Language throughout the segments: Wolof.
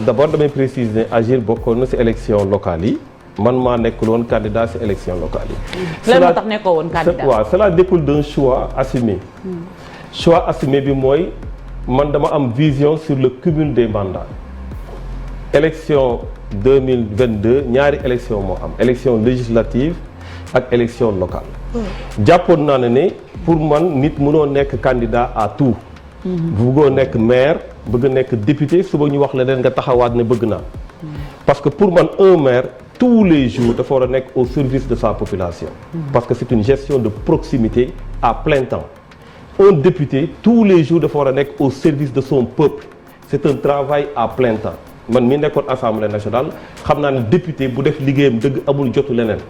d'abord damay préciser ne Agir bokkoon na ci élection locale yi man maa nekkul woon candidat ci élection locale yi. lan moo tax nekkoo woon candidat. waaw cela découle d'un choix assumé. choix assumé bi mooy man dama am vision sur le cumul des mandats. élection 2022 ñaari élection moo am élection législative ak élection locale. jàppoon naa ne pour man nit mënoo nekk candidat à tout. bëggoo nekk maire bëgg nekk député suba ñu wax leneen nga taxawaat ne bëgg naa. parce que pour man un maire tous les jours dafa war a nekk au service de sa population. parce que c'est une gestion de proximité à plein temps. un député tous les jours dafa war a nekk au service de son peuple c'est un travail à plein temps man mi nekkoon assemblée nationale xam naa ne député bu def liggéeyam dëgg amul jotu leneen.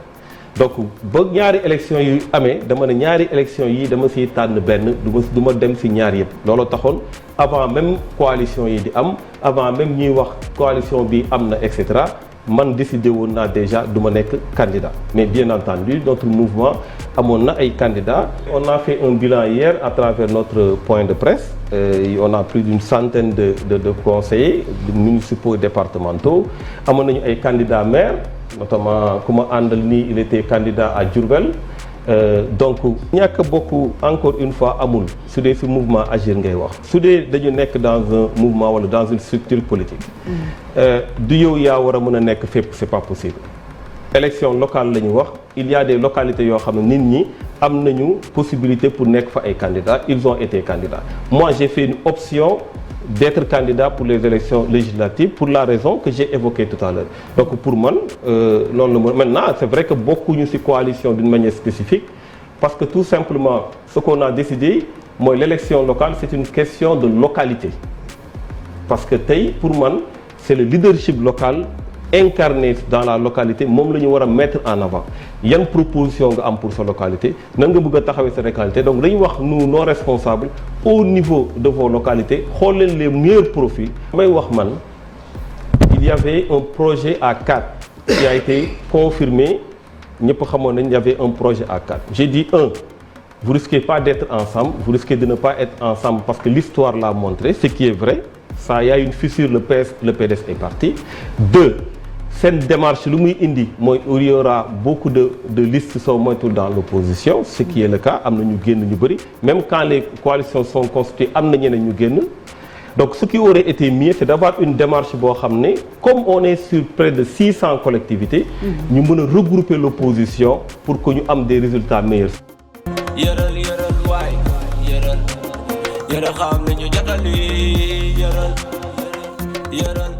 donc ba ñaari élection yu amee dama ne ñaari élection yi dama siy tànn benn du ma dem si ñaar yëpp looloo taxoon avant même coalition yi di am avant même ñuy wax coalition bi am na et cetera man décidé woon naa déjà du ma nekk candidat mais bien entendu notre mouvement amoon na ay candidats. on a fait un bilan hier à travers notre point de presse on a plus d'une centaine de conseillers municipaux et départementaux amoon nañu ay candidats maires. notamment ku ma àndal nii il était candidat à Diourbel donc ñàkk a bokk encore une fois amul su dee ci mouvement Agir ngay wax su dee dañu nekk dans un mouvement wala dans une structure politique du yow yaa war a mën a nekk fépp c'est pas possible. élection locale la ñu wax il y a des localités yoo xam ne nit ñi am nañu possibilité pour nekk fa ay candidats ils ont été candidats moi j'ai fait une option d'être candidat pour les élections législatives pour la raison que j'ai évoquée tout à l'heure donc pour man loolu la maintenant c'est vrai que bokkuñu ci coalition d'une manière spécifique parce que tout simplement ce qu'on a décidé mooy l'élection locale c'est une question de localité parce que tey pour man c'est le leadership local incarné dans la localité moom la ñu war a mettre en avant yan proposition nga am pour sa localité nan nga bëgg a taxawee sa localité donc dañuy wax nous nos responsables au niveau de vos localités xool leen les meilleurs profils. may wax man il y avait un projet à 4 qui a été confirmé ñëpp xamoon nañ il y avait un projet à 4 j'ai dit vous risquez pas d'être ensemble vous risquez de ne pas être ensemble parce que l'histoire l'a montré ce qui est vrai ça y a une fissure le PDS est parti 2 seen démarche lu muy indi mooy il y aura beaucoup de listes soo moytul dans l'opposition ce qui est le cas am na ñu génn ñu bëri même quand les coalitions sont constituées am na ñeneen ñu génn donc ce qui aurait été mieux c'est d'avoir une démarche boo xam ne comme on est sur près de 600 collectivités ñu mën a regrouper l'opposition pour que ñu am des résultats meilleurs. yëral waay yëral xam nañu jotali yëral